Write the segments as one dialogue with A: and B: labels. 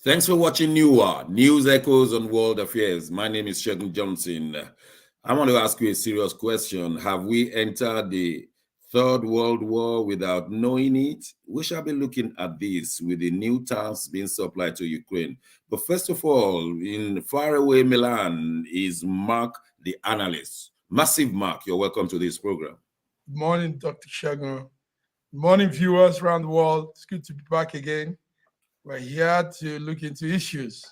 A: Thanks for watching News Echoes on World Affairs. My name is Shegun Johnson. I want to ask you a serious question. Have we entered the Third World War without knowing it? We shall be looking at this with the new tanks being supplied to Ukraine. But first of all, in faraway Milan is Mark the analyst. Massive Mark, you're welcome to this program.
B: Good morning, Dr. Shegun. Good morning, viewers around the world. It's good to be back again. We're here to look into issues.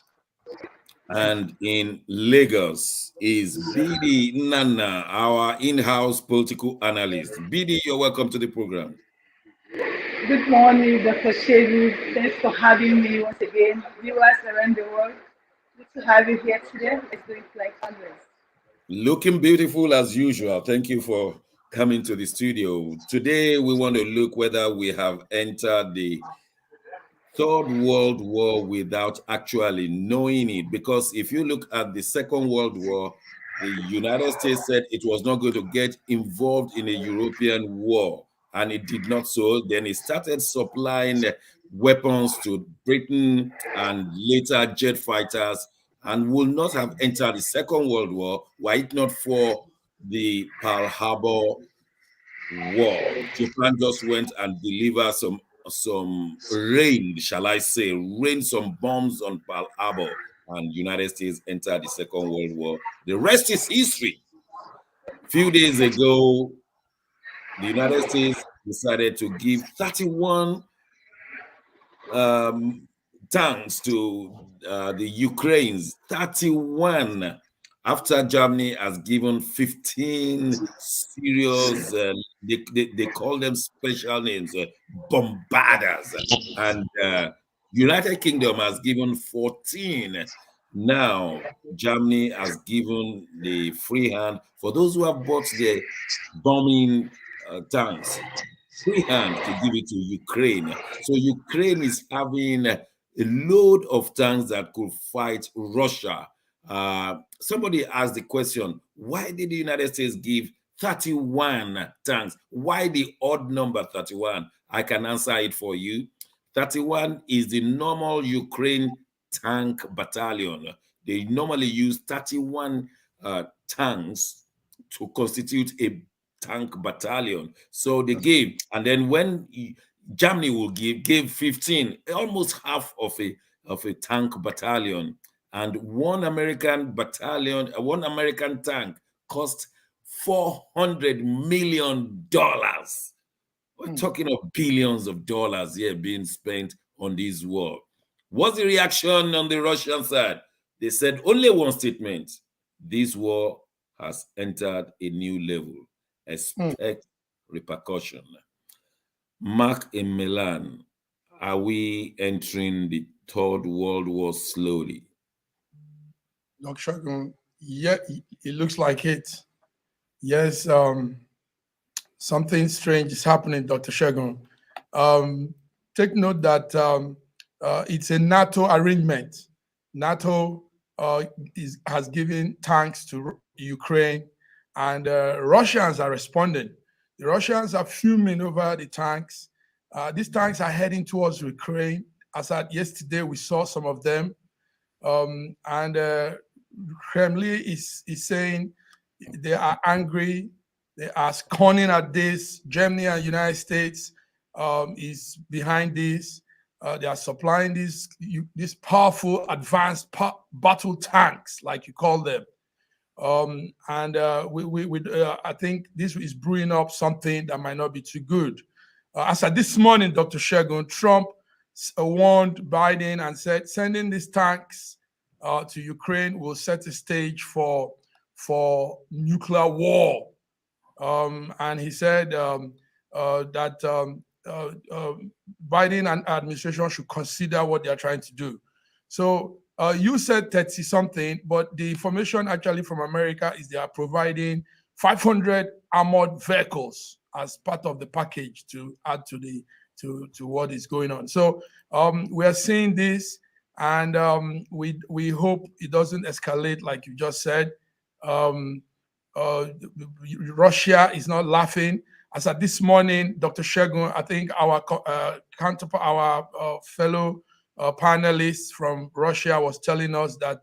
A: And in Lagos is Bidi Nana, our in-house political analyst. Bidi, you're welcome to the program.
C: Good morning, Dr. Shegun. Thanks for having me once again. Viewers around the world, good to have you here today. Let's do it like always.
A: Looking beautiful as usual. Thank you for coming to the studio. Today, we want to look whether we have entered the Third World War without actually knowing it. Because if you look at the Second World War, the United States said it was not going to get involved in a European war, and it did not so. Then it started supplying weapons to Britain and later jet fighters, and would not have entered the Second World War were it not for the Pearl Harbor War. Japan just went and delivered some rain, shall I say, rain some bombs on Pearl Harbor, and United States entered the Second World War. The rest is history. A few days ago, the United States decided to give 31 tanks to the Ukrainians. 31, after Germany has given 15 serious, they call them special names, bombarders, and United Kingdom has given 14. Now Germany has given the free hand for those who have bought the bombing tanks, free hand to give it to Ukraine. So Ukraine is having a load of tanks that could fight Russia. Somebody asked the question, why did the United States give 31 tanks? Why the odd number 31? I can answer it for you. 31 is the normal Ukraine tank battalion. They normally use 31 tanks to constitute a tank battalion. So they gave, and then when Germany will gave 15, almost half of a tank battalion. And one American battalion, one American tank cost $400 million. We're talking of billions of dollars here being spent on this war. What's the reaction on the Russian side? They said only one statement: this war has entered a new level. Expect repercussion. Mark in Milan, are we entering the Third World War slowly?
B: Dr. Shegun, yeah, it looks like it. Yes, something strange is happening, Dr. Shegun. Take note that it's a NATO arrangement. NATO has given tanks to Ukraine, and Russians are responding. The Russians are fuming over the tanks. These tanks are heading towards Ukraine. As at yesterday, we saw some of them. And Kremlin is saying they are angry. They are scorning at this. Germany and United States is behind this. They are supplying these powerful, advanced battle tanks, like you call them. I think this is brewing up something that might not be too good. As of this morning, Dr. Shegun, Trump warned Biden and said sending these tanks to Ukraine will set the stage for nuclear war. And he said that Biden and administration should consider what they are trying to do. So you said 30 something, but the information actually from America is they are providing 500 armored vehicles as part of the package to add to what is going on. So we are seeing this, and we hope it doesn't escalate like you just said. Russia is not laughing. As at this morning, Dr. Shegun, I think our counterpart, our fellow panelist from Russia was telling us that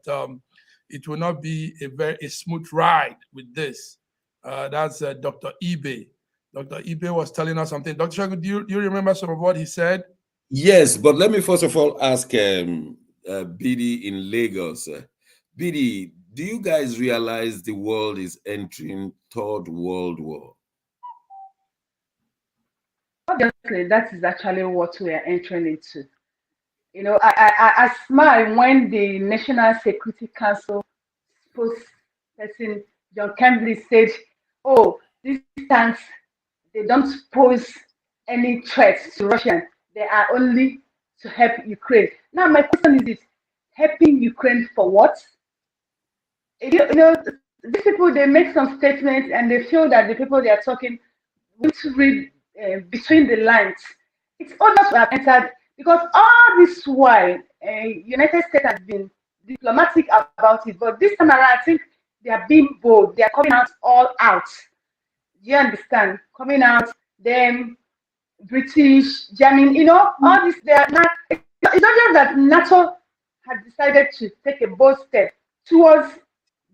B: it will not be a smooth ride with this. That's Dr. Ibe. Dr. Ibe was telling us something. Dr. Shagun, do you remember some of what he said?
A: Yes, but let me first of all ask BD in Lagos. BD, do you guys realize the world is entering Third World War?
C: Obviously, that is actually what we are entering into. You know, I smile when the National Security Council spokesperson John Campbell said, "Oh, these tanks, they don't pose any threat to Russia. They are only to help Ukraine." Now, my question is this: helping Ukraine for what? You know, these people, they make some statements and they feel that the people they are talking need to read between the lines. It's obvious we have entered because all this while, United States has been diplomatic about it, but this time around, I think they are being bold. They are coming out all out. Do you understand? Coming out, them British, German, all this. They are not. It's not just that NATO has decided to take a bold step towards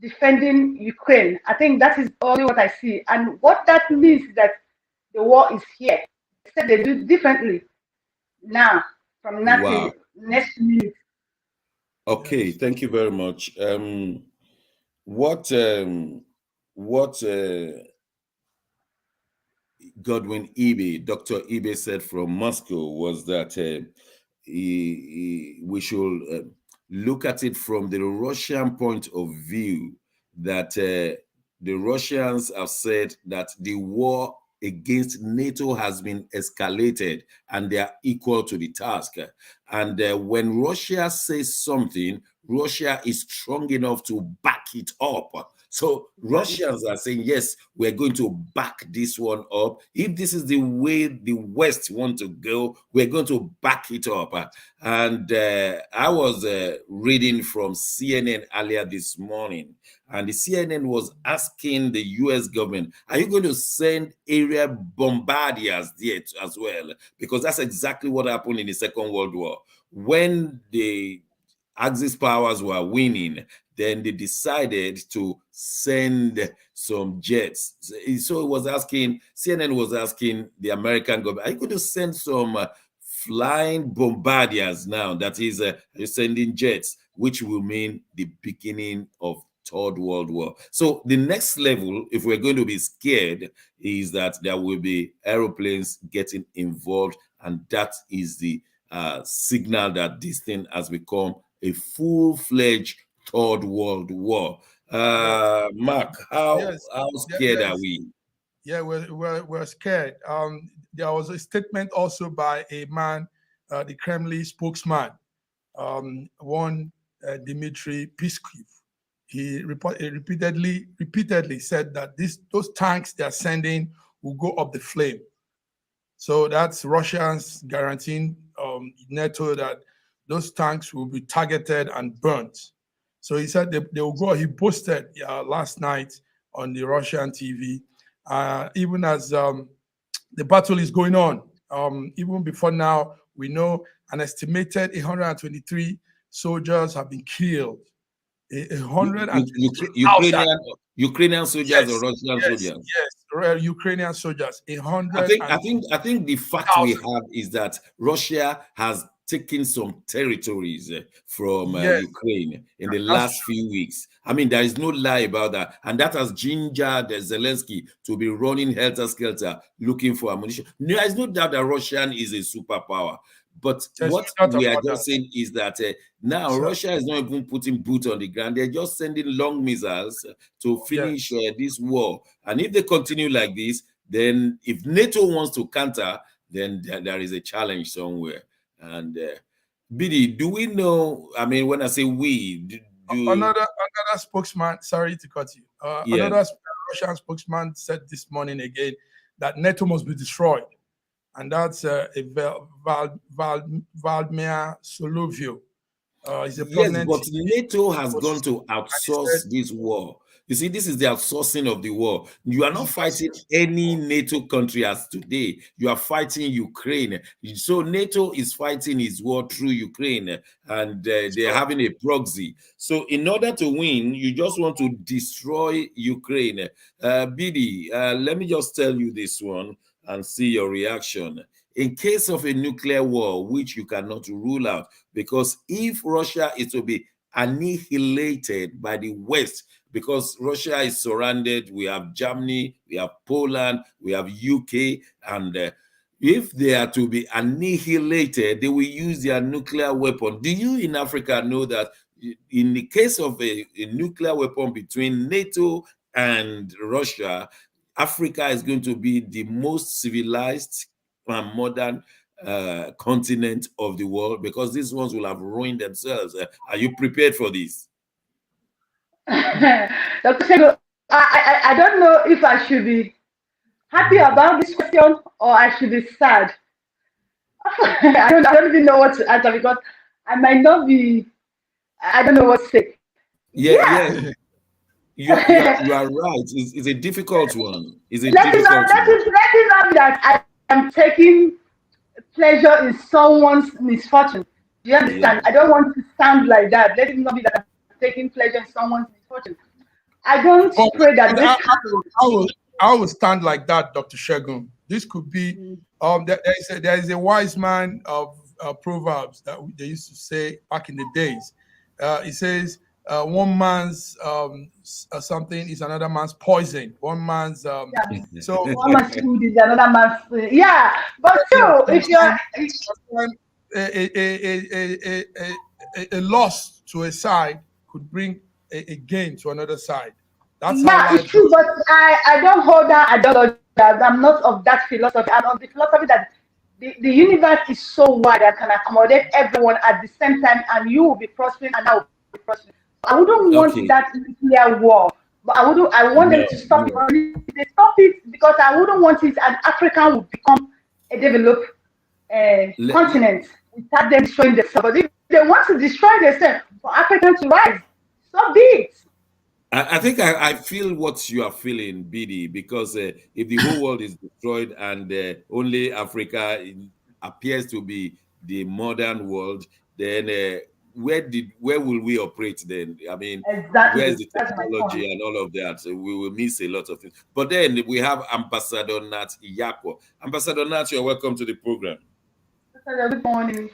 C: defending Ukraine. I think that is only what I see. And what that means is that the war is here. Except they do it differently now from nothing
A: Wow.
C: next minute.
A: Okay, thank you very much. What Godwin Ebe, Dr. Ebe said from Moscow was that we should look at it from the Russian point of view, that the Russians have said that the war against NATO has been escalated and they are equal to the task. And when Russia says something, Russia is strong enough to back it up. So Russians are saying, yes, we're going to back this one up. If this is the way the West want to go, we're going to back it up. And I was reading from CNN earlier this morning, and the CNN was asking the US government, are you going to send area bombardiers there as well? Because that's exactly what happened in the Second World War. When the Axis powers were winning, then they decided to send some jets. So it was asking, CNN was asking the American government, are you going to send some flying bombardiers now? That is, you're sending jets, which will mean the beginning of Third World War. So the next level, if we're going to be scared, is that there will be aeroplanes getting involved, and that is the signal that this thing has become a full-fledged Third World War. Mark, how scared are we?
B: Yeah, we're scared. There was a statement also by a man, the Kremlin spokesman, one Dmitry Peskov. He repeatedly said that those tanks they are sending will go up the flame. So that's Russians guaranteeing NATO that those tanks will be targeted and burnt. So he said they will go. He posted last night on the Russian TV, even as the battle is going on. Even before now, we know an estimated 123 soldiers have been killed. 123,000
A: Ukrainian soldiers or Russian soldiers?
B: Yes, Ukrainian soldiers.
A: I think the fact we have is that Russia has taken some territories from Ukraine in the last few weeks. I mean, there is no lie about that. And that has gingered Zelensky to be running helter-skelter looking for ammunition. There is no doubt that Russia is a superpower. But what we are just saying is that now Russia is not even putting boots on the ground. They're just sending long missiles to finish this war. And if they continue like this, then if NATO wants to counter, then there is a challenge somewhere. And Bidi, do we know? I mean, when I say we,
B: another spokesman, sorry to cut you. Another Russian spokesman said this morning again that NATO must be destroyed. And that's Vladimir Soloviev. He's a
A: yes, but NATO has gone to outsource this war. You see, this is the outsourcing of the war. You are not fighting any NATO country as today. You are fighting Ukraine. So NATO is fighting his war through Ukraine, and they're having a proxy. So in order to win, you just want to destroy Ukraine. Bidi, let me just tell you this one and see your reaction. In case of a nuclear war, which you cannot rule out, because if Russia is to be annihilated by the West, because Russia is surrounded, we have Germany, we have Poland, we have UK, and if they are to be annihilated, they will use their nuclear weapon. Do you in Africa know that in the case of a nuclear weapon between NATO and Russia, Africa is going to be the most civilized and modern continent of the world, because these ones will have ruined themselves. Are you prepared for this?
C: Dr. Shego, I don't know if I should be happy about this question or I should be sad. I don't even know what to answer, because I might not be, I don't know what to say.
A: Yeah. You are right. It's a difficult one. It's a difficult one.
C: Let it not be that I am taking pleasure in someone's misfortune. Do you understand? Yeah. I don't want to sound like that. Let it not be that I'm taking pleasure in someone's misfortune. I don't pray that this happens.
B: I will stand like that, Dr. Shegun. This could be there is a wise man of Proverbs that they used to say back in the days. It says one man's something is another man's poison. One man's
C: so one man's food is another man's food. Yeah, but still, if you're
B: a loss to a side could bring a gain to another side. That's
C: how it's true, but I don't hold that. I don't. I'm not of that philosophy. I'm of the philosophy that the universe is so wide that can accommodate everyone at the same time, and you will be prospering and I will be prospering. I wouldn't want that nuclear war, but I want them to stop it. They stop it because I wouldn't want it, and Africa would become a developed continent without them destroying themselves. But if they want to destroy themselves for Africa to rise, so be it.
A: I think I feel what you are feeling, BD, because if the whole world is destroyed and only Africa appears to be the modern world, then where will we operate then? I mean,
C: exactly.
A: Where's the technology and all of that? So we will miss a lot of things. But then we have Ambassador Nat Iyakwo. Ambassador Nat, you're welcome to the program.
C: Good morning.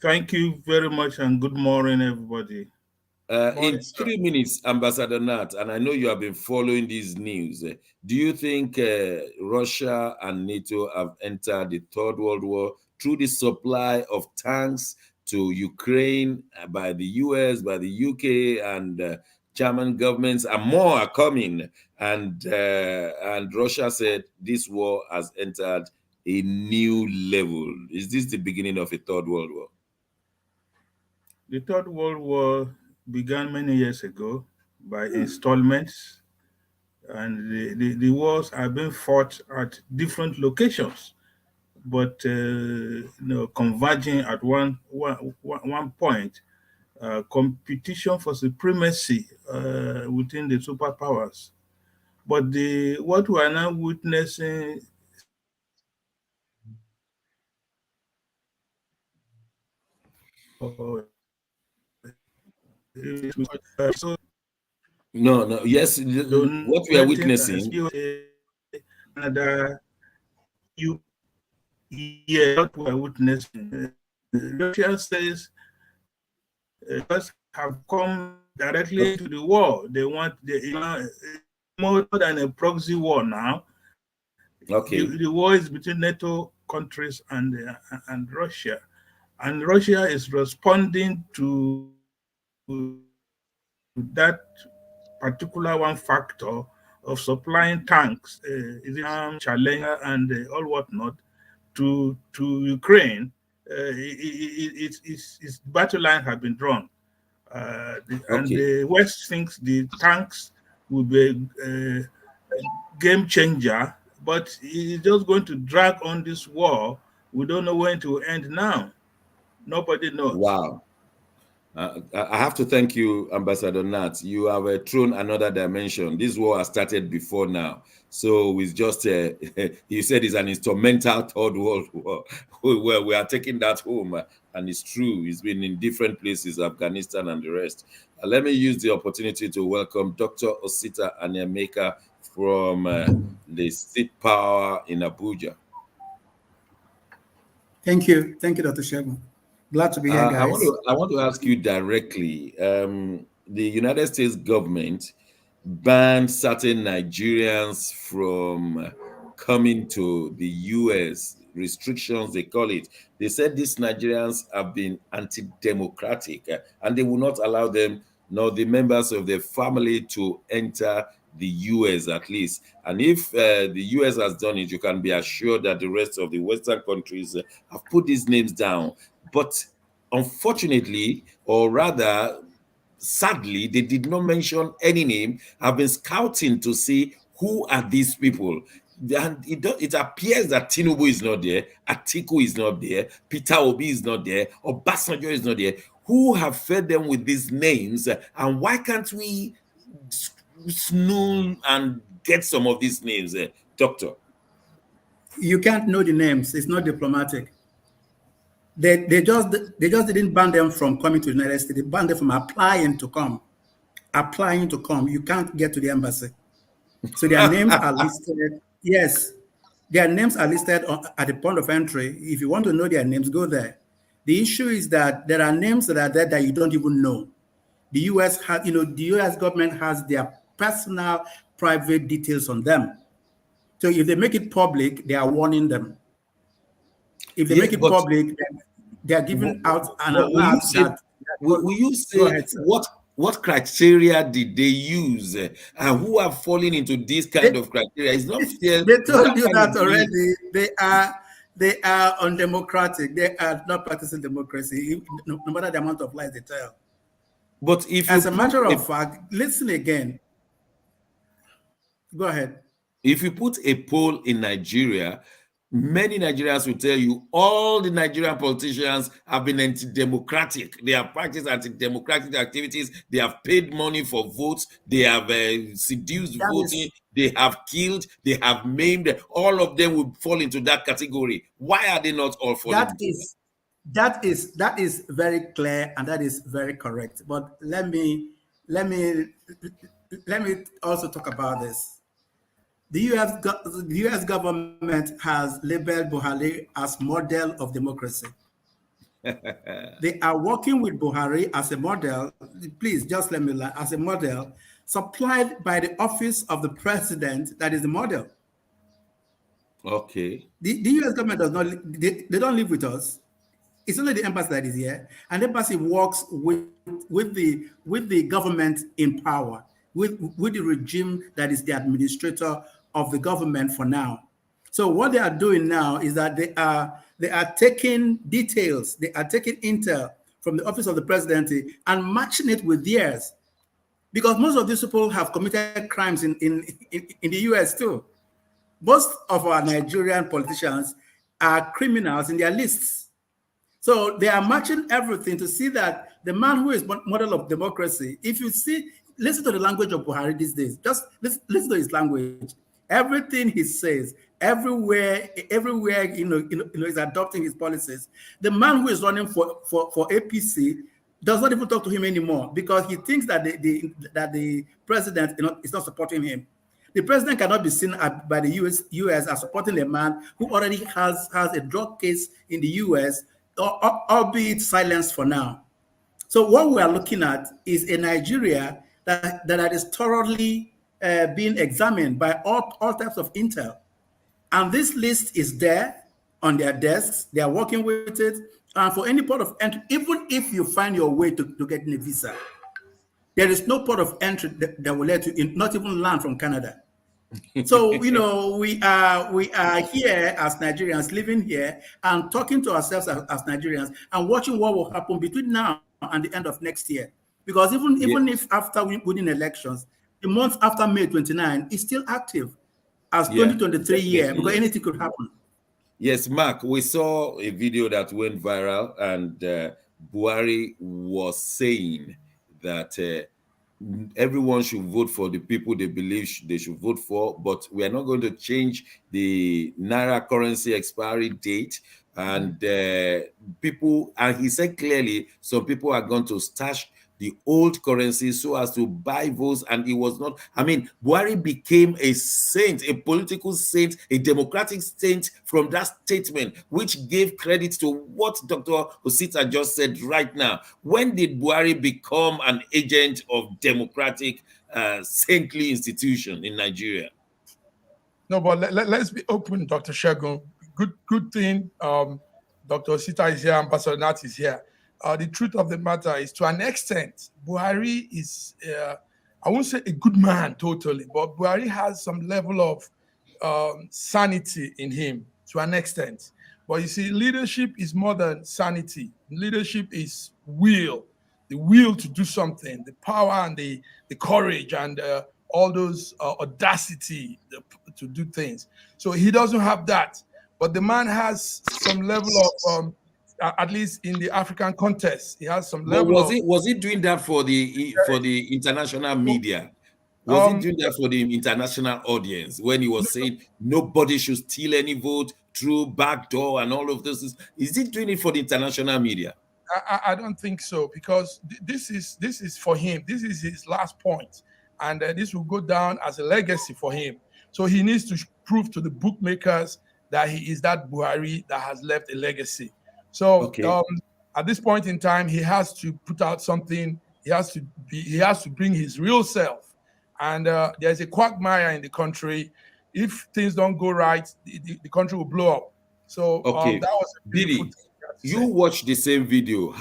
D: Thank you very much, and good morning, everybody.
A: In 3 minutes, Ambassador Nat, and I know you have been following these news. Do you think Russia and NATO have entered the Third World War through the supply of tanks to Ukraine by the US, by the UK, and German governments, and more are coming? And Russia said this war has entered a new level. Is this the beginning of a Third World War?
D: The Third World War began many years ago by installments, and the wars are being fought at different locations, but converging at one point. Competition for supremacy within the superpowers. But what we are now witnessing
A: yes, what we are witnessing.
D: Canada, what we are witnessing. Russia says us have come directly to the war. They want more than a proxy war now.
A: Okay.
D: The war is between NATO countries and Russia, and Russia is responding to that particular one factor of supplying tanks, cholera, and all whatnot to Ukraine. Its battle line has been drawn, and the West thinks the tanks will be a game changer, but it's just going to drag on this war. We don't know when it will end now. Nobody knows.
A: Wow. I have to thank you, Ambassador Nat. You have thrown another dimension. This war has started before now. So it's just, you said it's an instrumental third world war where we are taking that home. And it's true. It's been in different places, Afghanistan and the rest. Let me use the opportunity to welcome Dr. Osita Anyameka from the State Power in Abuja.
E: Thank you, Dr. Shegun. Glad to be here, guys.
A: I want to ask you directly. The United States government banned certain Nigerians from coming to the U.S. Restrictions, they call it. They said these Nigerians have been anti-democratic, and they will not allow them nor the members of their family to enter the U.S. at least. And if the U.S. has done it, you can be assured that the rest of the Western countries have put these names down. But unfortunately, or rather, sadly, they did not mention any name. I've been scouting to see who are these people. And it appears that Tinubu is not there, Atiku is not there, Peter Obi is not there, or Obasanjo is not there. Who have fed them with these names? And why can't we snoop and get some of these names, Doctor?
E: You can't know the names. It's not diplomatic. They just didn't ban them from coming to the United States. They banned them from applying to come. Applying to come. You can't get to the embassy. So their names are listed. Yes, their names are listed at the point of entry. If you want to know their names, go there. The issue is that there are names that are there that you don't even know. The U.S. has, the U.S. government has their personal, private details on them. So if they make it public, they are warning them. If they make it public, they are giving out an alert that.
A: Will you say what criteria did they use, and who are falling into this kind of criteria? It's not fair.
E: They told you that already. They are undemocratic. They are not practicing democracy, no matter the amount of lies they tell.
A: But if,
E: as a matter of fact, listen again. Go ahead.
A: If you put a poll in Nigeria, many Nigerians will tell you all the Nigerian politicians have been anti-democratic. They have practiced anti-democratic activities. They have paid money for votes. They have seduced voting. They have killed. They have maimed. All of them will fall into that category. Why are they not all falling?
E: That is very clear, and that is very correct. But let me also talk about this. The U.S. government has labeled Buhari as model of democracy. They are working with Buhari as a model. Please, just let me lie, as a model supplied by the office of the president. That is the model.
A: Okay.
E: The U.S. government does not. They don't live with us. It's only the embassy that is here, and the embassy works with the government in power, with the regime that is the administrator of the government for now. So what they are doing now is that they are taking details, they are taking intel from the office of the presidency and matching it with theirs, because most of these people have committed crimes in the US too. Most of our Nigerian politicians are criminals in their lists. So they are matching everything to see that the man who is model of democracy, if you see, listen to the language of Buhari these days, just listen to his language. Everything he says, everywhere, he's adopting his policies. The man who is running for APC does not even talk to him anymore, because he thinks that the president is not supporting him. The president cannot be seen by the US as supporting a man who already has a drug case in the US, albeit silenced for now. So what we are looking at is a Nigeria that is thoroughly being examined by all types of intel. And this list is there on their desks. They are working with it. And for any port of entry, even if you find your way to getting a visa, there is no port of entry that will let you in, not even land from Canada. So, we are here as Nigerians, living here and talking to ourselves as Nigerians and watching what will happen between now and the end of next year. Because even if after we win elections, the month after May 29 is still active as 2023 year, because anything could happen.
A: Yes, Mark, we saw a video that went viral, and Buhari was saying that everyone should vote for the people they believe they should vote for, but we are not going to change the naira currency expiry date. And people, and he said clearly, some people are going to stash the old currency so as to buy votes. And it was not, I mean, Buhari became a saint, a political saint, a democratic saint from that statement, which gave credit to what Dr. Osita just said right now. When did Buhari become an agent of democratic, saintly institution in Nigeria?
B: No, but let's be open, Dr. Shegun. Good thing. Dr. Osita is here, Ambassador Nat is here. The truth of the matter is, to an extent, Buhari is, I won't say a good man totally, but Buhari has some level of sanity in him to an extent. But you see, leadership is more than sanity. Leadership is will, the will to do something, the power and the courage and all those audacity to do things. So he doesn't have that. But the man has some level of, at least in the African context, he has some level.
A: But was he doing that for the international media? Was he doing that for the international audience when he was saying nobody should steal any vote through backdoor and all of this? Is he doing it for the international media?
B: I don't think so, because this is for him. This is his last point, and this will go down as a legacy for him. So he needs to prove to the bookmakers that he is that Buhari that has left a legacy. So at this point in time, he has to put out something. He has to bring his real self. And there's a quagmire in the country. If things don't go right, the country will blow up. So that was a beautiful thing.
A: You watched the same video.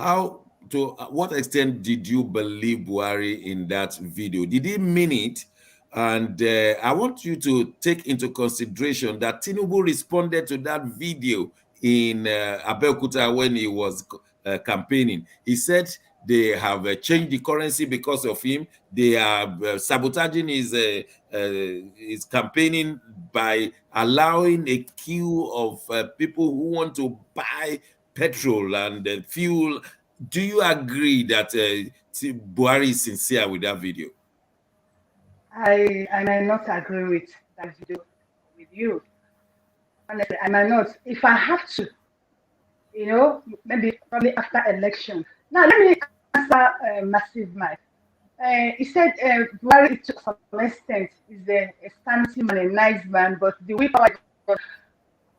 A: To what extent did you believe Buhari in that video? Did he mean it? And I want you to take into consideration that Tinubu responded to that video in Abeokuta when he was campaigning. He said they have changed the currency because of him. They are sabotaging his campaigning by allowing a queue of people who want to buy petrol and fuel. Do you agree that Buhari is sincere with that video?
C: I might not agree with that video with you. Honestly, I might not. If I have to, probably after election. Now, let me answer Massive Mike. He said Buhari, to some extent, is a standing man, a nice man, but the willpower.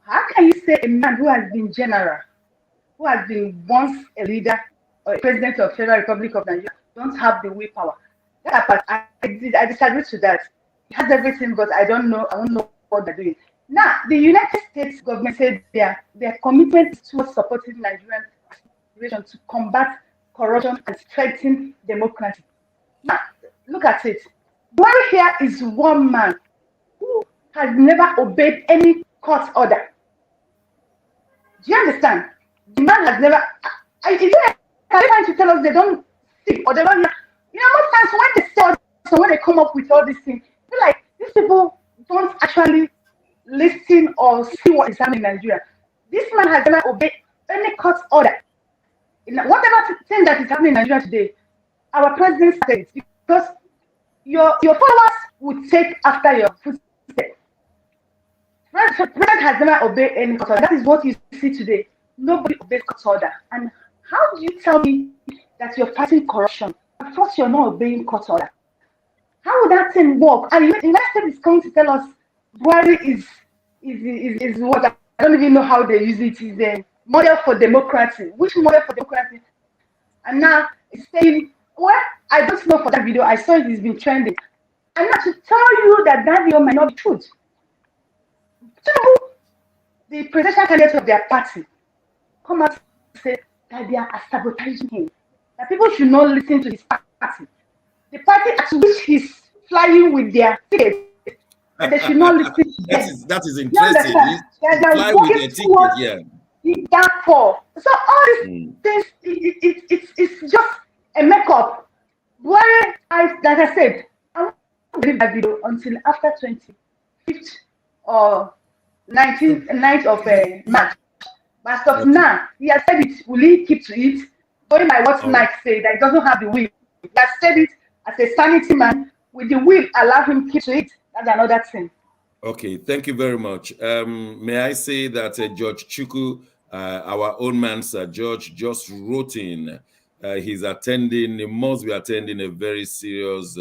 C: How can you say a man who has been general, who has been once a leader or a president of Federal Republic of Nigeria, don't have the willpower? That part, I disagree to that. He has everything, but I don't know what they're doing. Now, the United States government said their commitment is towards supporting Nigerian aspiration to combat corruption and strengthen democracy. Now, look at it. Buhari here is one man who has never obeyed any court order. Do you understand? The man has never. Are they trying to tell us they don't see or they don't? Most times when they say, so when they come up with all these things, feel like these people don't actually listen or see what is happening in Nigeria. This man has never obeyed any court order. Whatever thing that is happening in Nigeria today, our president said it, because your followers would take after your footsteps. President has never obeyed any court order. That is what you see today. Nobody obeys court order. And how do you tell me that you're fighting corruption? Of course, you're not obeying court order. How would that thing work? And the United States is going to tell us Buhari is what I don't even know how they use it. Is a model for democracy. Which model for democracy? And now it's saying, well, I don't know for that video. I saw it's been trending. And now to tell you that video might not be true. The presidential candidate of their party come out and say that they are sabotaging him. That people should not listen to his party. The party at which he's flying with their tickets, and they should not listen to them.
A: That is interesting. Fly with their ticket,
C: Therefore, so all these things, it's just a makeup. Like I said, I won't believe that video until after 25th or 19th of March. But as of now, he has said it. Will he keep to it? going by what
A: Oh.
C: Mike said, that he doesn't have the will. He has said it as a sanity man. With the will, allow him keep to it. That's another thing.
A: Okay, thank you very much. May I say that George Chukwu, our own man, Sir George, just wrote in. He's attending, he must be attending a very serious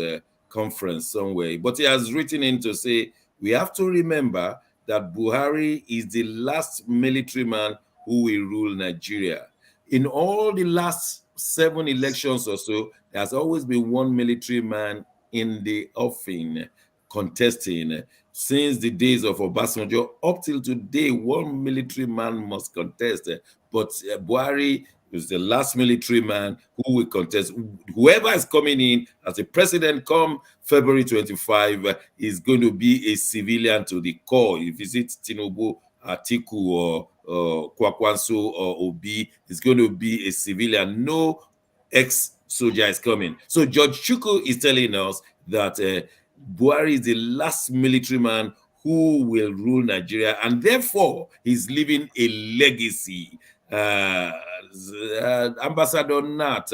A: conference somewhere. But he has written in to say, we have to remember that Buhari is the last military man who will rule Nigeria. In all the last 7 elections or so, there's always been one military man in the offing contesting. Since the days of Obasanjo up till today, one military man must contest. But Buhari is the last military man who will contest. Whoever is coming in as a president come February 25 is going to be a civilian to the core. If it's Tinubu, Atiku, or Kwakwanso or Obi, is going to be a civilian. No ex-soldier is coming. So George Chukwu is telling us that Buhari is the last military man who will rule Nigeria, and therefore he's leaving a legacy. Ambassador Nat,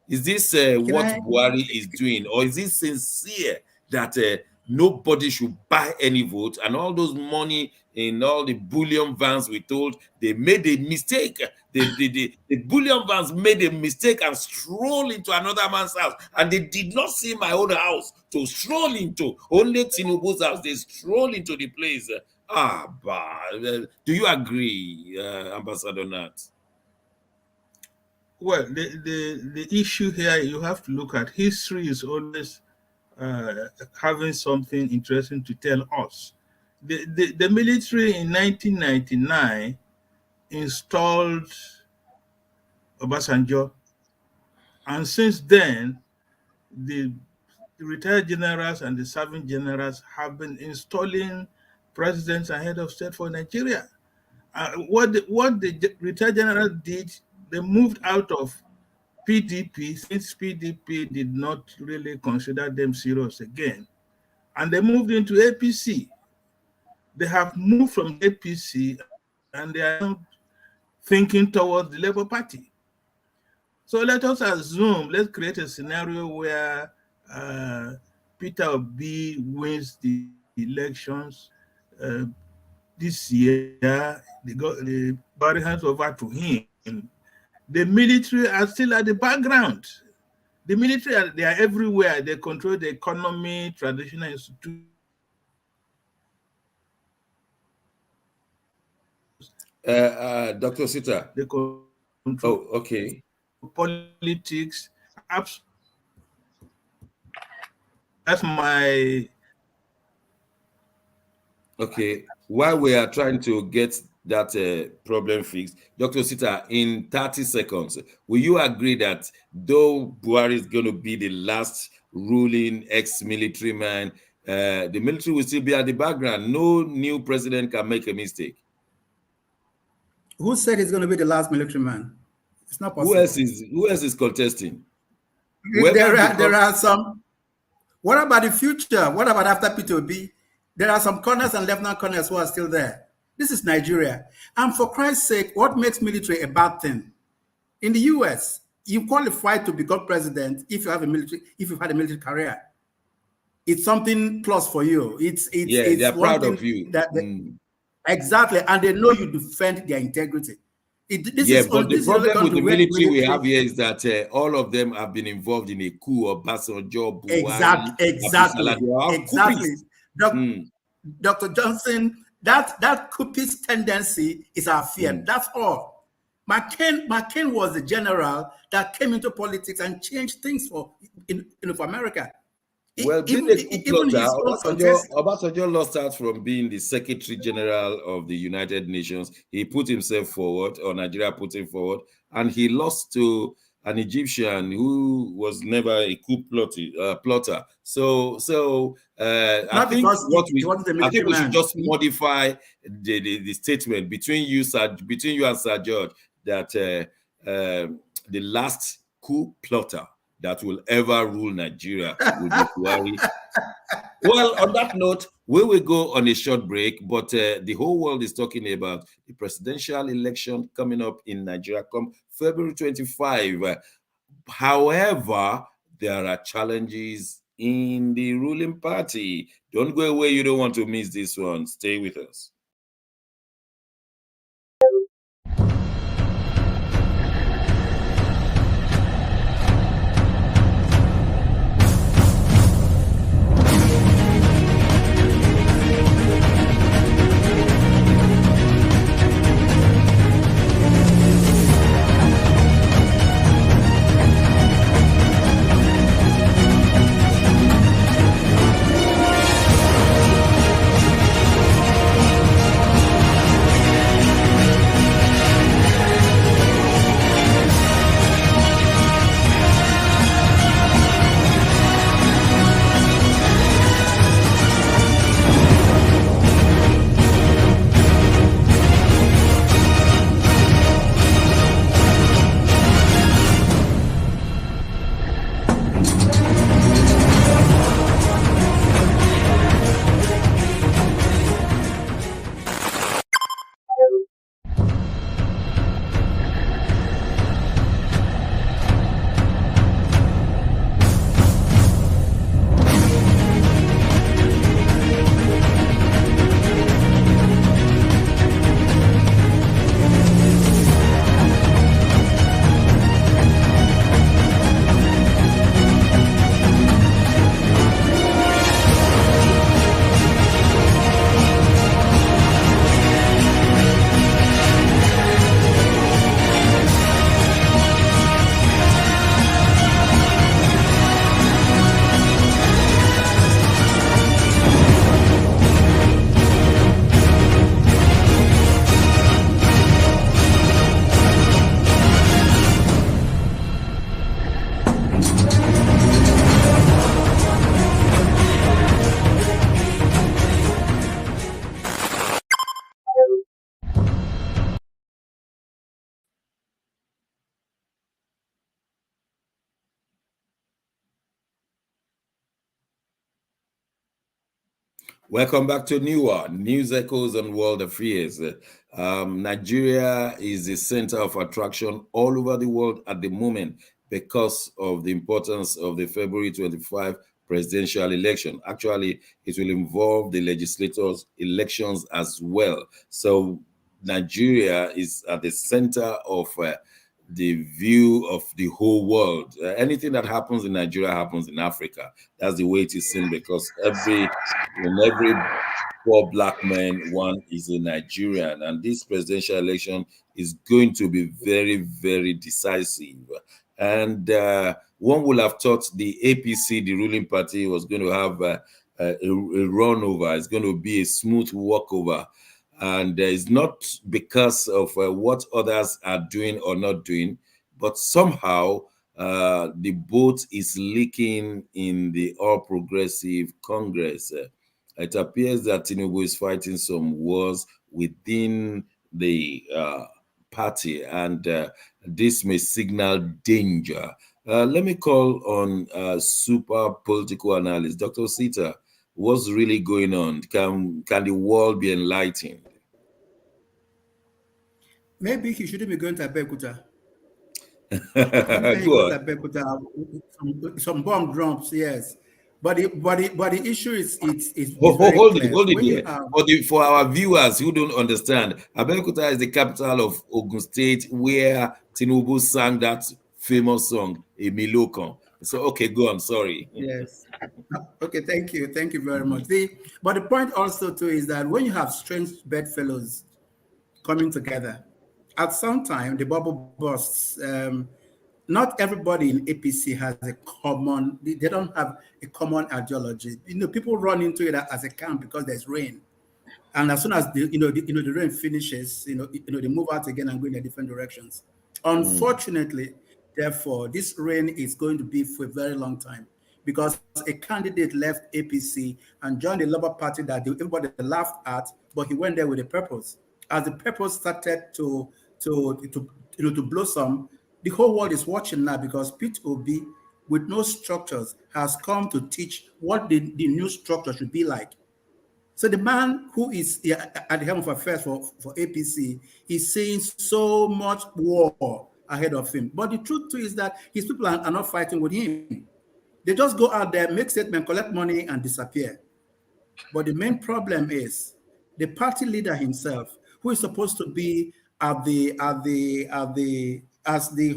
A: is this what Buhari is doing, or is it sincere that nobody should buy any vote, and all those money in all the bullion vans we told they made a mistake? The bullion vans made a mistake and strolled into another man's house, and they did not see my own house to stroll into. Only Tinubu's house, they stroll into the place. Do you agree, Ambassador Nat?
D: Well, the issue here, you have to look at history is always having something interesting to tell us. The military in 1999 installed Obasanjo, and since then, the retired generals and the serving generals have been installing presidents and head of state for Nigeria. What the retired generals did, they moved out of PDP, since PDP did not really consider them serious again, and they moved into APC. They have moved from APC and they are now thinking towards the Labour Party. So let us assume, let's create a scenario where Peter Obi wins the elections this year. The body hands over to him. The military are still at the background. The military, they are everywhere. They control the economy, traditional institutions.
A: Dr. Sita.
D: They control
A: okay.
D: Politics. That's my...
A: Okay. While we are trying to get that problem fixed, Dr. Sita, in 30 seconds, will you agree that though Buhari is going to be the last ruling ex-military man, the military will still be at the background? No new president can make a mistake.
E: Who said he's going to be the last military man? It's not possible.
A: Who else is contesting?
E: There are some. What about the future? What about after P2B? There are some colonels and lieutenant colonels who are still there. This is Nigeria. And for Christ's sake, what makes military a bad thing? In the US, you qualify to become president if you have a military, if you've had a military career. It's something plus for you. It's
A: they're proud of you.
E: Exactly, and they know you defend their integrity.
A: But the problem with the military we have here is that all of them have been involved in a coup or Obasanjo, Buhari.
E: Exactly. Dr. Johnson, that coupist tendency is our fear. That's all. McCain was the general that came into politics and changed things for America.
A: Well, Obasanjo lost out from being the Secretary General of the United Nations. He put himself forward, or Nigeria put him forward, and he lost to an Egyptian who was never a coup plotter. So I think we should just modify the statement between you and Sir George that the last coup plotter, that will ever rule Nigeria will be Buhari. Well, on that note, we will go on a short break, but the whole world is talking about the presidential election coming up in Nigeria come February 25. However, there are challenges in the ruling party. Don't go away. You don't want to miss this one. Stay with us. Welcome back to News Echoes on World Affairs. Nigeria is the center of attraction all over the world at the moment because of the importance of the February 25 presidential election. Actually, it will involve the legislators' elections as well. So Nigeria is at the center of the view of the whole world. Anything that happens in Nigeria happens in Africa. That's the way it is seen, because every poor black man, one is a Nigerian, and this presidential election is going to be very, very decisive. And one would have thought the APC, the ruling party, was going to have a run over. It's going to be a smooth walkover. And it's not because of what others are doing or not doing, but somehow the boat is leaking in the All Progressive Congress. It appears that Tinubu is fighting some wars within the party, and this may signal danger. Let me call on super political analyst, Dr. Sita. What's really going on? Can the world be enlightened?
E: Maybe he shouldn't be going to Abeokuta.
A: Go on.
E: Some bomb drops, yes. But the issue is
A: Hold it here. For our viewers who don't understand, Abeokuta is the capital of Ogun State, where Tinubu sang that famous song, Emilokan. So, okay, go on. Sorry.
E: Yes. Okay, thank you very much. But the point also too is that when you have strange bedfellows coming together, at some time the bubble bursts. Not everybody in APC has a common. They don't have a common ideology. People run into it as a camp because there's rain, and as soon as the rain finishes, they move out again and go in different directions. Unfortunately, therefore, this rain is going to be for a very long time, because a candidate left APC and joined the Labour Party that everybody laughed at, but he went there with a purpose. As the purpose started to blossom, the whole world is watching now, because Pete Obi with no structures has come to teach what the new structure should be like. So the man who is at the helm of affairs for APC is seeing so much war ahead of him. But the truth too is that his people are not fighting with him. They just go out there, make statements, collect money, and disappear. But the main problem is the party leader himself, who is supposed to be as the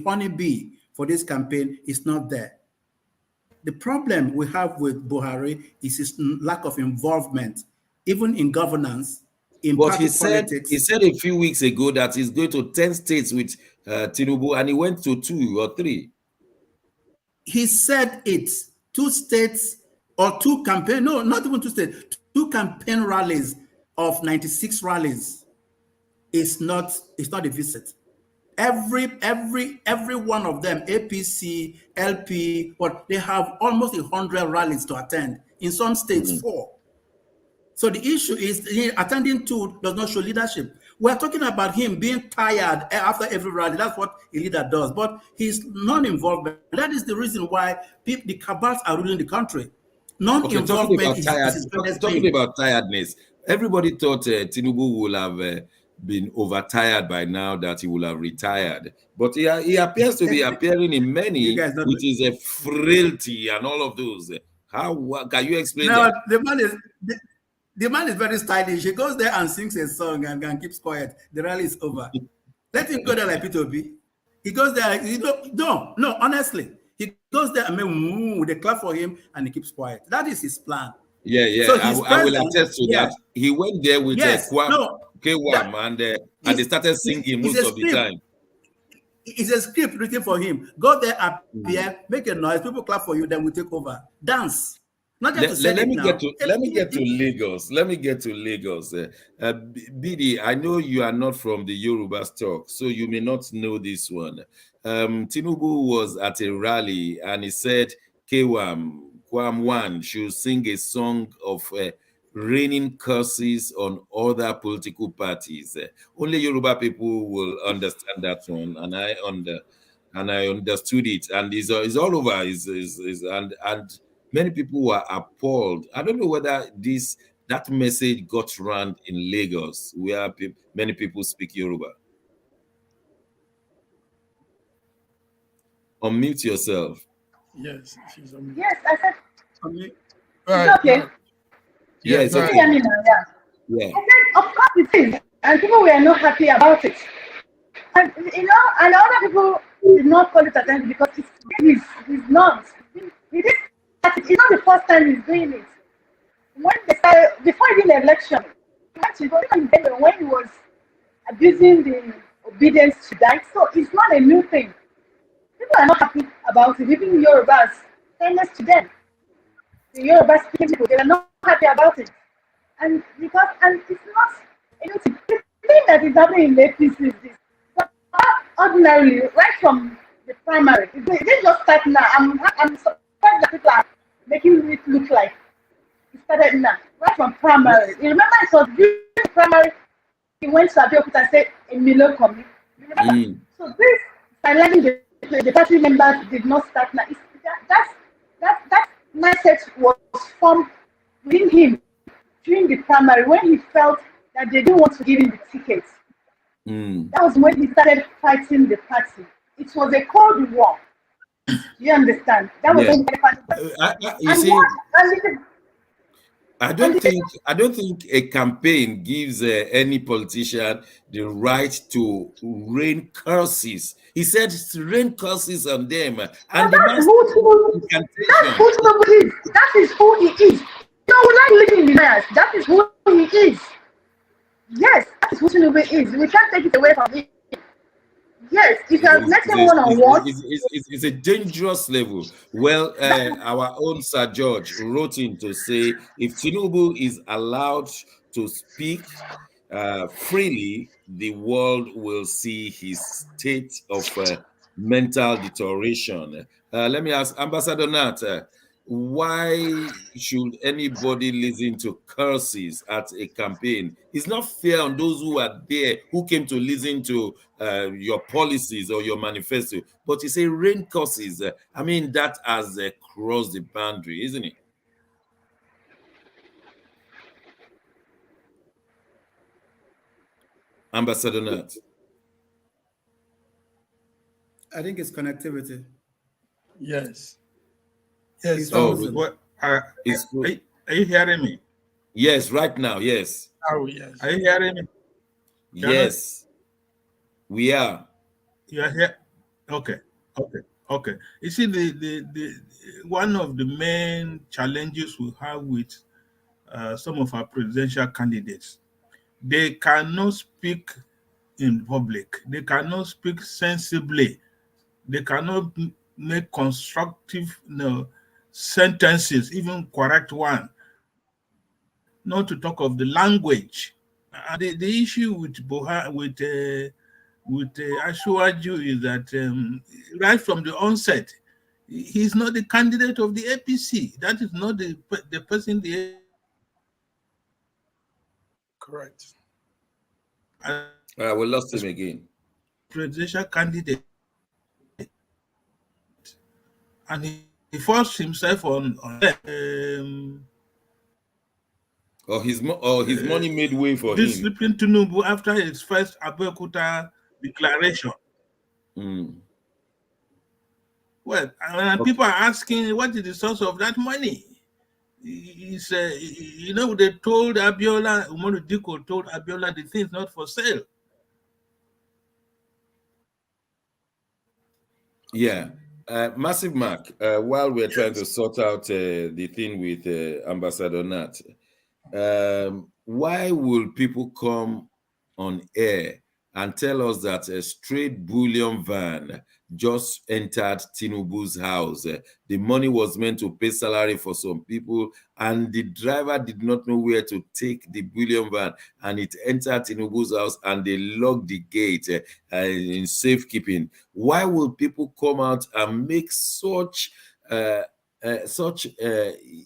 E: honeybee for this campaign, is not there. The problem we have with Buhari is his lack of involvement, even in governance, in party politics.
A: He said a few weeks ago that he's going to 10 states with Tinubu, and he went to 2 or 3.
E: He said it, 2 states or 2 campaign, no, not even 2 states, 2 campaign rallies of 96 rallies is not a visit. Every one of them, APC, LP, but they have almost 100 rallies to attend. In some states, 4. So the issue is attending 2 does not show leadership. We're talking about him being tired after every rally. That's what a leader does. But he's non-involvement. That is the reason why the cabals are ruling the country. Non-involvement
A: talking about tiredness. Everybody thought Tinubu will have been overtired by now, that he will have retired. But he appears to be appearing in many, which is a frailty and all of those. How can you explain that?
E: The man is very stylish. He goes there and sings a song and keeps quiet. The rally is over. Let him go there like P2B. He goes there. No, honestly. He goes there and they clap for him and he keeps quiet. That is his plan.
A: Yeah. So I will attest to that. He went there with Kwam and they started singing most of the time.
E: It's a script written for him. Go there, appear, make a noise, people clap for you, then we take over. Dance. Not just
A: let me get to Lagos. Let me get to Lagos. Bidi, I know you are not from the Yoruba stock, so you may not know this one. Tinubu was at a rally and he said Kwam should sing a song of raining curses on other political parties. Only Yoruba people will understand that one, and I understood it, and it's all over. And many people were appalled. I don't know whether that message got around in Lagos, where many people speak Yoruba. Unmute yourself.
B: Yes, she's on.
C: Yes, I said.
B: Right.
C: It's okay.
A: Yeah, it's okay.
C: Yeah. I said, of course it is, and people were not happy about it. And and other people did not call it attention because he's not. It's not the first time he's doing it. When before the election, when he was abusing the obedience to that, so it's not a new thing. People are not happy about it. Even Yorubas, fairness to them, the Yoruba speaking people, they are not happy about it. And it's not anything. The thing that is happening in the APC is this. But ordinarily, right from the primary, it didn't just start now. I'm surprised that people are making it look like it started now, right from primary. You remember it was during primary, he went to Abiyokuta and said, Emilio Komi. You remember? So this, highlighting the party members did not start now. That mindset was formed within him during the primary when he felt that they didn't want to give him the tickets. That was when he started fighting the party. It was a cold war. You understand? That was when
A: I don't think a campaign gives any politician the right to rain curses. He said rain curses on them, and
C: that is who he is. No, we're not living in the past. That is who he is. Yes, that is who Tinubu is. We can't take it away from him. Yes, if you have met him one-on-one.
A: It's a dangerous level. Well, our own Sir George wrote in to say if Tinubu is allowed to speak freely, the world will see his state of mental deterioration. Let me ask Ambassador Nat, why should anybody listen to curses at a campaign? It's not fair on those who are there, who came to listen to your policies or your manifesto. But you say rain curses. I mean, that has crossed the boundary, isn't it? Ambassador Nat.
E: I think it's connectivity.
B: Yes. Yes.
E: It's
A: Oh,
E: frozen.
D: What,
A: it's
D: are you hearing me?
A: yes, right now, yes.
B: Oh, yes.
D: Are you hearing me?
A: Yes, we are.
D: You are here? Okay. Okay. You see, the one of the main challenges we have with some of our presidential candidates, they cannot speak in public. They cannot speak sensibly. They cannot make constructive, sentences, even correct one. Not to talk of the language. The issue with Ashwaju is that right from the onset, he's not the candidate of the APC. That is not the person the
B: Correct.
A: We lost him again.
D: presidential candidate, and he forced himself on
A: His money made way for
D: this
A: him.
D: sleeping Tinubu after his first Abeokuta declaration. Well, and people are asking, what is the source of that money? It's, they told Abiola, Umaru Diko told Abiola the thing is not for sale.
A: Yeah. Massive Mark, while we're trying to sort out the thing with Ambassador Nat, why will people come on air and tell us that a straight bullion van just entered Tinubu's house? The money was meant to pay salary for some people, and the driver did not know where to take the bullion van, and it entered Tinubu's house, and they locked the gate in safekeeping. Why will people come out and make such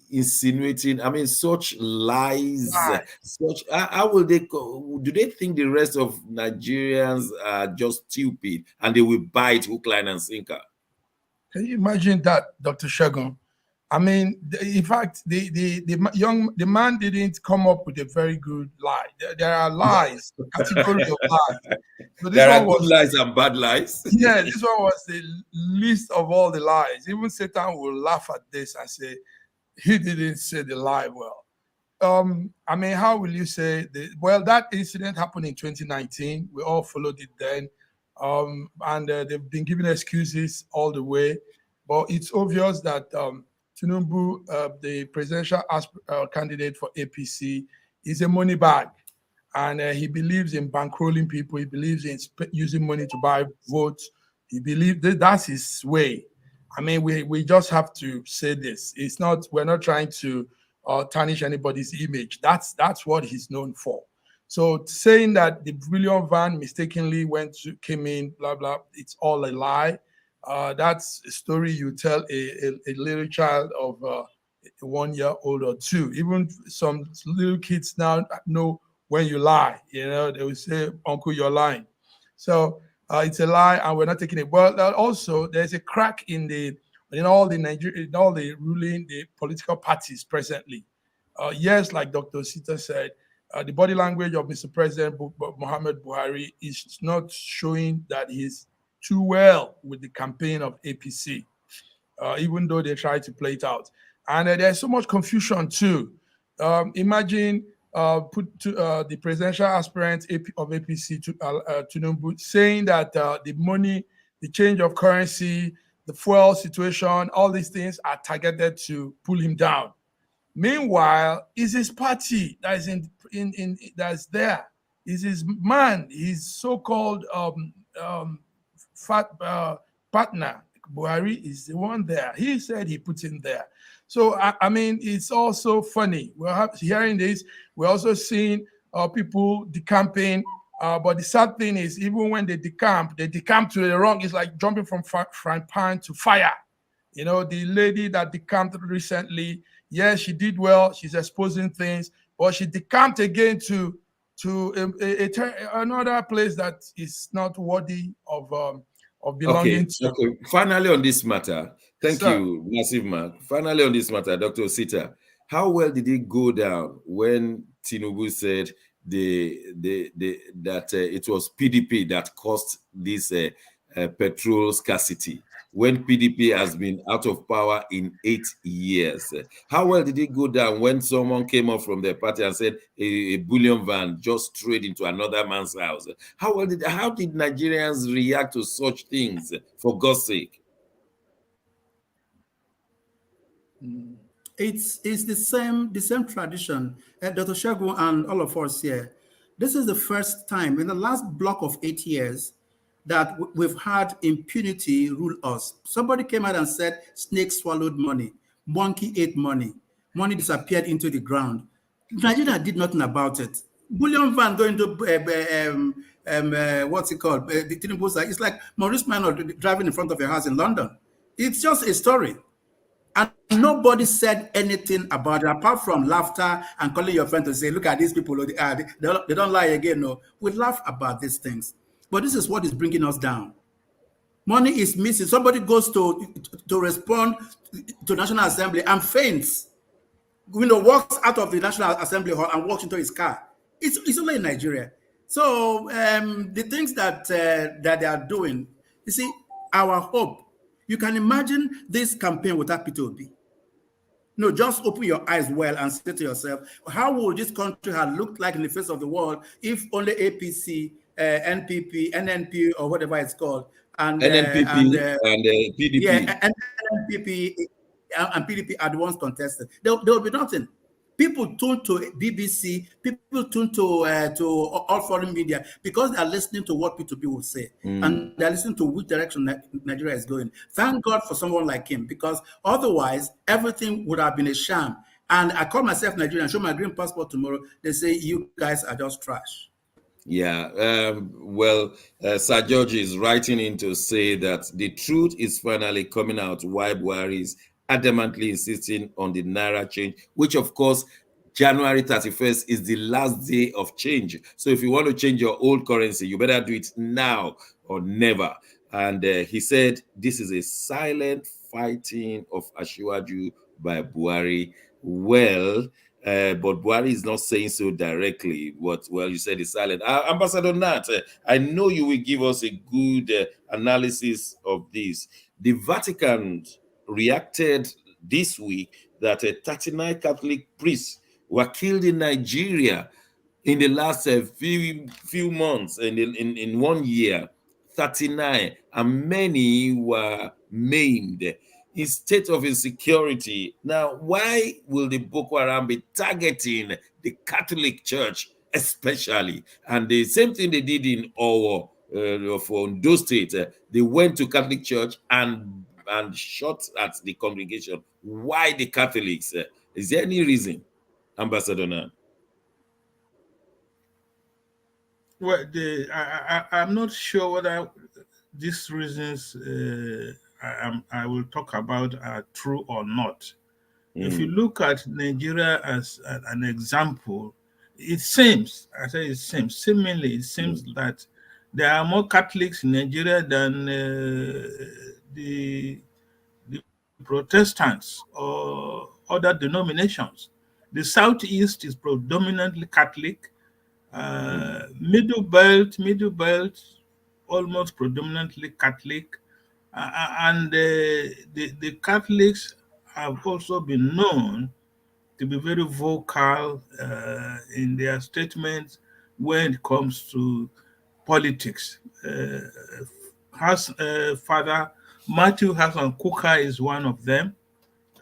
A: insinuating, such lies, such how will they do they think the rest of Nigerians are just stupid and they will bite hook, line and sinker?
B: Can you imagine that, Dr. Shagun? In fact, the man didn't come up with a very good lie. There are lies, categories of lies. So
A: there are good lies and bad lies.
B: Yeah, this one was the least of all the lies. Even Satan will laugh at this and say, he didn't say the lie well. How will you say that incident happened in 2019. We all followed it then. And they've been giving excuses all the way. But it's obvious that Tinubu, the presidential candidate for APC, is a money bag. And he believes in bankrolling people. He believes in using money to buy votes. He believes that's his way. We just have to say this. We're not trying to tarnish anybody's image. That's what he's known for. So saying that the brilliant van mistakenly came in, blah, blah, it's all a lie. That's a story you tell a little child of 1 year old or two. Even some little kids now know when you lie. They will say, "Uncle, you're lying." So it's a lie, and we're not taking it. Well, also there's a crack in all the ruling the political parties presently. Yes, like Dr. Sita said, the body language of Mr. President Muhammad Buhari is not showing that he's too well with the campaign of APC, even though they try to play it out. And there's so much confusion too. Imagine the presidential aspirant of APC, Tinubu, saying that the money, the change of currency, the fuel situation, all these things are targeted to pull him down. Meanwhile, it's his party that is that's there. It's his man, his so-called partner. Buhari is the one there. He said he put him there. So it's also funny. We're hearing this. We're also seeing people decamping. But the sad thing is, even when they decamp to the wrong. It's like jumping from frying pan to fire. You know, the lady that decamped recently, yes, she did well. She's exposing things, but she decamped again to another place that is not worthy of belonging to.
A: Okay. Finally, on this matter, thank
B: Sir.
A: you, Massive Mark. Finally, on this matter, Dr. Osita, how well did it go down when Tinubu said that it was PDP that caused this petrol scarcity, when PDP has been out of power in 8 years? How well did it go down when someone came up from their party and said a bullion van just strayed into another man's house? How did Nigerians react to such things, for God's sake?
E: It's the same tradition. Dr. Shagun and all of us here. This is the first time in the last block of 8 years that we've had impunity rule us. Somebody came out and said snake swallowed money, monkey ate money, money disappeared into the ground. Nigeria did nothing about it. Bullion van going to what's it called? The Tinubu side. It's like Maurice Minor driving in front of your house in London. It's just a story. And nobody said anything about it apart from laughter and calling your friend to say, look at these people, they don't lie again. No, we laugh about these things. But this is what is bringing us down. Money is missing. Somebody goes to respond to National Assembly and faints. Walks out of the National Assembly hall and walks into his car. It's only in Nigeria. So the things that they are doing, you see, our hope. You can imagine this campaign without P2B. No, just open your eyes well and say to yourself, how would this country have looked like in the face of the world if only APC, NPP, NNP, or whatever it's called, and
A: NNPP and PDP.
E: Yeah, and NPP and PDP are the ones contested. There will be nothing. People tune to BBC, people tune to all foreign media because they are listening to what P2P will say. And they're listening to which direction Nigeria is going. Thank God for someone like him, because otherwise everything would have been a sham. And I call myself Nigerian, show my green passport tomorrow. They say, you guys are just trash.
A: Yeah, Sir George is writing in to say that the truth is finally coming out why Buhari is adamantly insisting on the Naira change, which of course January 31st is the last day of change. So if you want to change your old currency, you better do it now or never. And he said this is a silent fighting of Asiwaju by Buhari. Well, but Buhari is not saying so directly. You said it's silent. Ambassador Nat, I know you will give us a good analysis of this. The Vatican reacted this week that 39 Catholic priests were killed in Nigeria in the last few months, in 1 year, 39, and many were maimed in state of insecurity. Now, why will the Boko Haram be targeting the Catholic Church especially? And the same thing they did in Owo, for Ondo State. They went to Catholic Church and shot at the congregation. Why the Catholics? Is there any reason, Ambassador Nan?
D: Well, I'm not sure whether these reasons I will talk about are true or not. If you look at Nigeria as an example, it seems, seemingly it seems that there are more Catholics in Nigeria than the Protestants or other denominations. The Southeast is predominantly Catholic. Middle belt, almost predominantly Catholic. And the Catholics have also been known to be very vocal in their statements when it comes to politics. Father Matthew Hassan Kuka is one of them,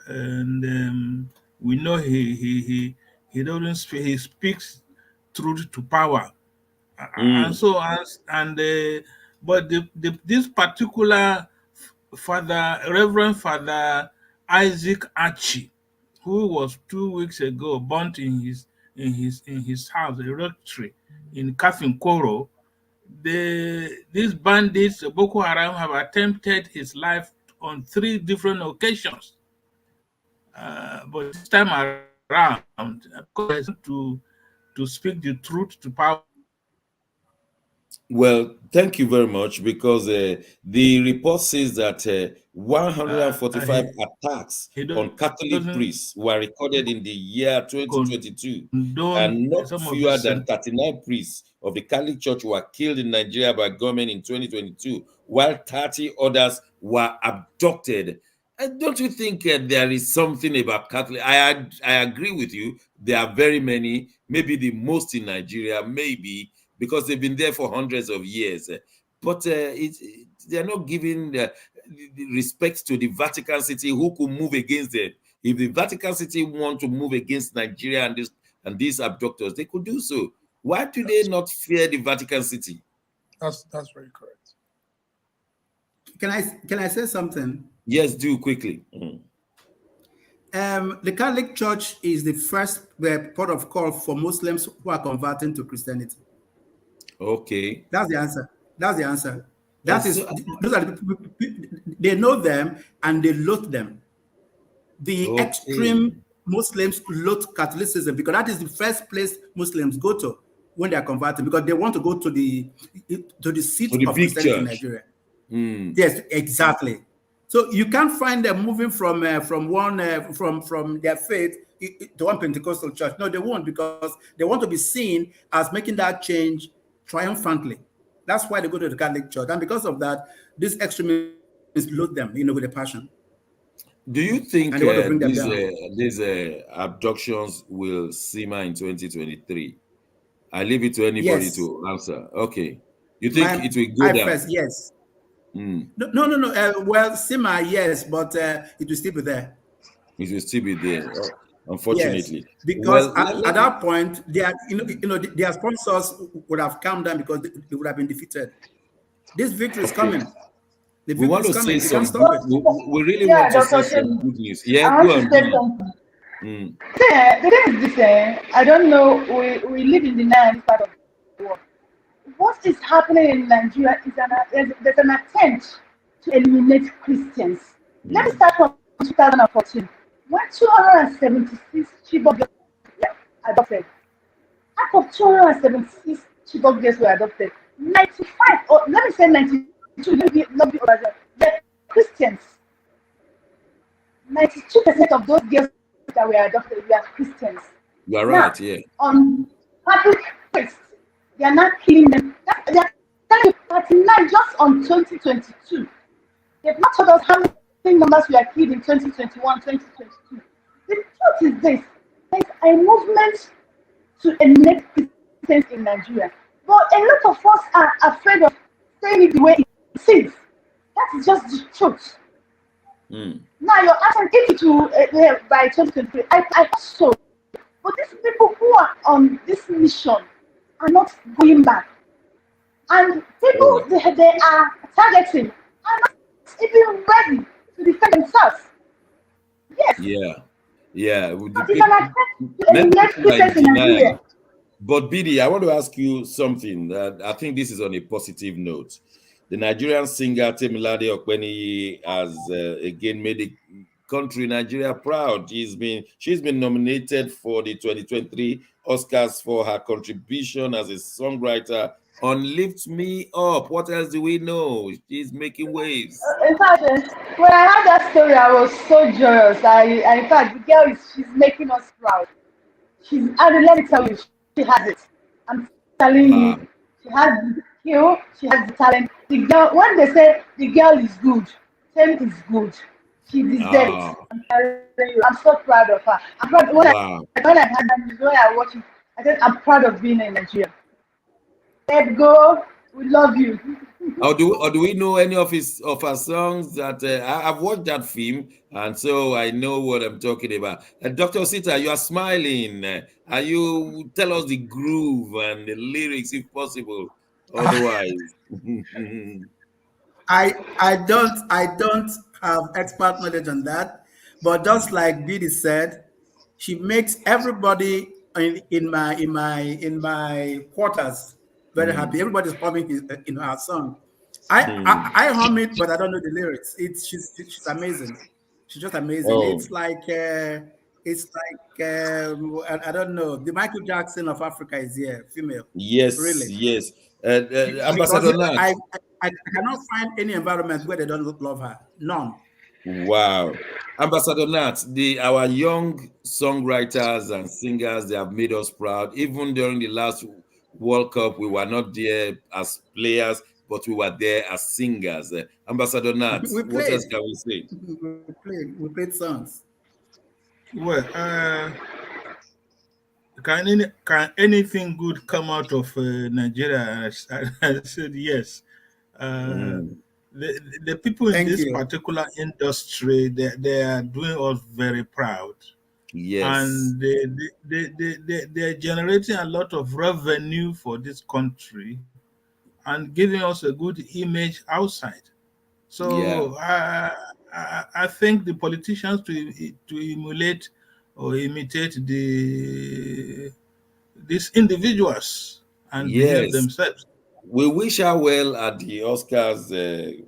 D: and we know he doesn't speak, he speaks truth to power, and so but this particular father, Reverend Father Isaac Archie, who was 2 weeks ago burnt in his house, a rectory in Kafinkoro. These bandits, Boko Haram, have attempted his life on 3 different occasions. But this time around, to speak the truth to power.
A: Well, thank you very much, because the report says that 145 attacks on Catholic priests were recorded in the year 2022, and not fewer than 39 priests of the Catholic Church were killed in Nigeria by government in 2022, while 30 others were abducted. Don't you think there is something about Catholic? I agree with you. There are very many, maybe the most in Nigeria, maybe, because they've been there for hundreds of years. But they're not giving the respect to the Vatican City, who could move against them. If the Vatican City want to move against Nigeria and these abductors, they could do so. Why do they not fear the Vatican City?
B: That's very correct.
E: Can I say something?
A: Yes, do quickly.
E: The Catholic Church is the first port of call for Muslims who are converting to Christianity.
A: Okay.
E: That's the answer. Those are the people, they know them and they loathe them. The extreme Muslims loathe Catholicism, because that is the first place Muslims go to when they are converting, because they want to go to the seat of Christianity in Nigeria. Yes, exactly. So you can't find them moving from their faith to one Pentecostal church. No, they won't, because they want to be seen as making that change triumphantly. That's why they go to the Catholic Church, and because of that, these extremists load them, with a passion.
A: Do you think these abductions will simmer in 2023? I leave it to anybody to answer. Okay, you think it will go down?
E: First, yes. No. Well, simmer, yes, but it will still be there.
A: It will still be there, unfortunately.
E: Yes, because at that point, their sponsors would have calmed down, because they would have been defeated. This victory is coming. The
A: we want to
E: coming.
A: say something. We really want to say some good news. Yeah, go on.
C: The thing is this, I don't know, we live in the 9th part of the world. What is happening in Nigeria is there's an attempt to eliminate Christians. Let me start from 2014, when 276 Chibok girls were adopted. Out of 276 Chibok girls were adopted, 95, or let me say 92, they're Christians. 92% of those girls that were adopted were Christians.
A: You are right, yeah.
C: On Catholic priests, they are not killing them. They are telling 39 just on 2022. They've not told us how many numbers we are killed in 2021, 2022. The truth is this: there's a movement to eliminate Christians in Nigeria. But a lot of us are afraid of saying it the way it is. That's just the truth. Now you're asking if to by 2023. I hope so. But these people who are on this mission are not going back. And people they are targeting are not even ready to defend themselves. Yes.
A: Yeah. But Bidi, I want to ask you something that I think this is on a positive note. The Nigerian singer Temilade Okpeniyi has again made the country Nigeria proud. She's been nominated for the 2023 Oscars for her contribution as a songwriter on "Lift Me Up." What else do we know? She's making waves.
C: In fact, when I heard that story, I was so joyous. In fact, the girl she's making us proud. And let me tell you, she has it. I'm telling you, she has the skill, she has the talent. The girl, when they say the girl is good, Tem is good. She deserves it. I'm telling you, I'm so proud of her. I'm proud. When I had that, when I watched it, I said, I'm proud of being in Nigeria. Let's go. We love you.
A: Or do we know any of her songs? That I've watched that film, and so I know what I'm talking about. Dr. Osita, you are smiling. And you tell us the groove and the lyrics, if possible. Otherwise,
E: I don't have expert knowledge on that, but just like Bidi said, she makes everybody in my quarters very happy. Everybody's performing her song. I hum it, but I don't know the lyrics. She's amazing. She's just amazing.
A: Oh,
E: I don't know. The Michael Jackson of Africa is here, female,
A: yes,
E: really.
A: yes.
E: Because
A: Ambassador Nat.
E: I cannot find any environment where they don't love her. None.
A: Wow. Ambassador Nat, our young songwriters and singers, they have made us proud. Even during the last World Cup, we were not there as players, but we were there as singers. Ambassador Nat,
E: We
A: what
E: played.
A: else can we say?
E: We played songs.
D: Well, can anything good come out of Nigeria? I said yes. The people in
E: Thank
D: this
E: you.
D: particular industry, they are doing us very proud.
A: Yes.
D: And they're generating a lot of revenue for this country and giving us a good image outside. So
A: Yeah.
D: I think the politicians to emulate or imitate these individuals and behave
A: Yes.
D: themselves.
A: We wish her well at the Oscars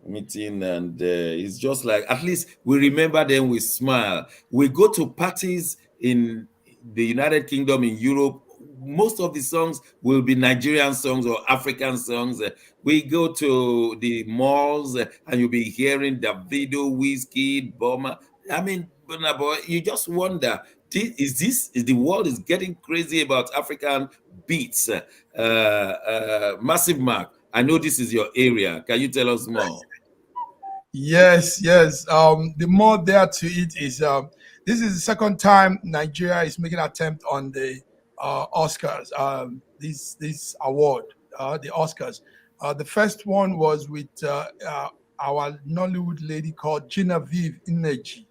A: meeting, and it's just like, at least we remember them, we smile. We go to parties in the United Kingdom, in Europe, most of the songs will be Nigerian songs or African songs. We go to the malls and you'll be hearing Davido, Wizkid, Boma. I mean, Burna Boy, you just wonder, is the world is getting crazy about African beats? Massive Mark, I know this is your area. Can you tell us more?
B: Yes. The more there to it is this is the second time Nigeria is making an attempt on the Oscars. This award, the Oscars. The first one was with our Nollywood lady called Genevieve Ineji,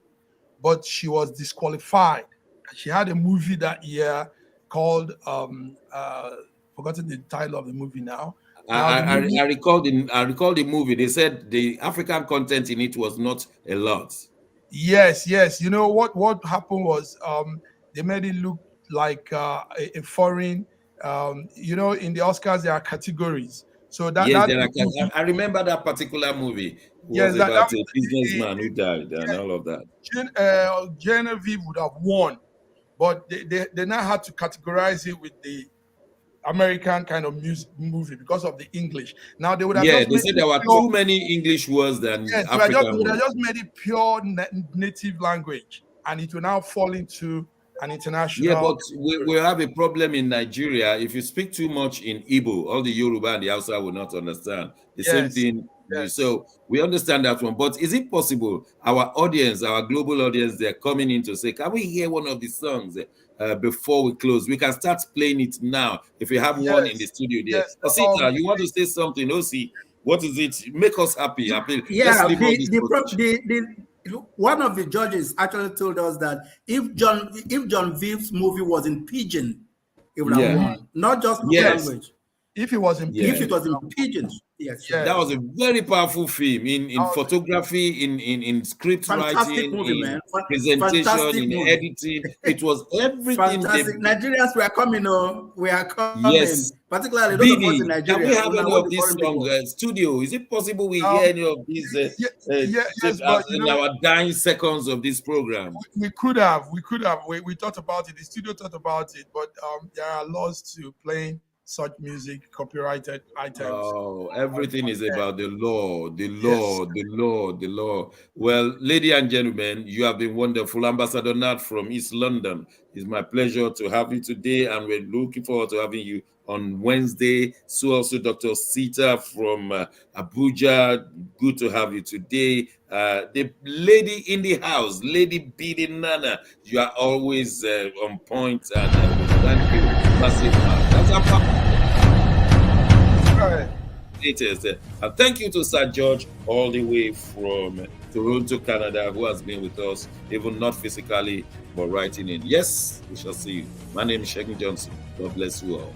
B: but she was disqualified. She had a movie that year called forgotten the title of the movie now.
A: I recall the movie. They said the African content in it was not a lot.
B: Yes. You know what happened was they made it look like a foreign. You know, in the Oscars there are categories. So
A: I remember that particular movie. It was
B: yes,
A: about a businessman who died and all of that.
B: Genevieve would have won, but they now had to categorize it with the American kind of movie because of the English. Now they would have
A: they said there were too many English words than African.
B: They would have just made it pure native language, and it will now fall into an international.
A: Yeah, but we have a problem in Nigeria. If you speak too much in Igbo, all the Yoruba and the Hausa will not understand. The same thing.
B: Yes.
A: So we understand that one. But is it possible our audience, our global audience, they're coming in to say, can we hear one of the songs before we close? We can start playing it now. If you have one in the studio there. Osita, you want to say something? Osi, what is it? Make us happy.
E: Yeah, one of the judges actually told us that if John Vive's movie was in Pidgin, it would have won. Not just language.
B: If it was in
E: Pidgin, if it was in Pidgin, yes.
A: That was a very powerful film in photography, in script writing,
E: movie,
A: in presentation, in editing. It was everything.
E: Fantastic. Nigerians, we are coming. We are coming.
A: Yes.
E: Particularly those of us in Nigeria.
A: Can we have any of these songs? Studio, is it possible we hear any of these in our dying seconds of this program?
B: We could have. We thought about it. The studio thought about it, but there are laws to playing such music, copyrighted items.
A: Oh, everything is about the law, the law. Well, ladies and gentlemen, you have been wonderful. Ambassador Nat from East London, it's my pleasure to have you today, and we're looking forward to having you on Wednesday. So also Dr. Sita from Abuja, good to have you today. The lady in the house, Lady Bidi Nana, you are always on point, and thank you. That's our and thank you to Sir George, all the way from Toronto, Canada, who has been with us, even not physically, but writing in. Yes, we shall see you. My name is Shegun Johnson. God bless you all.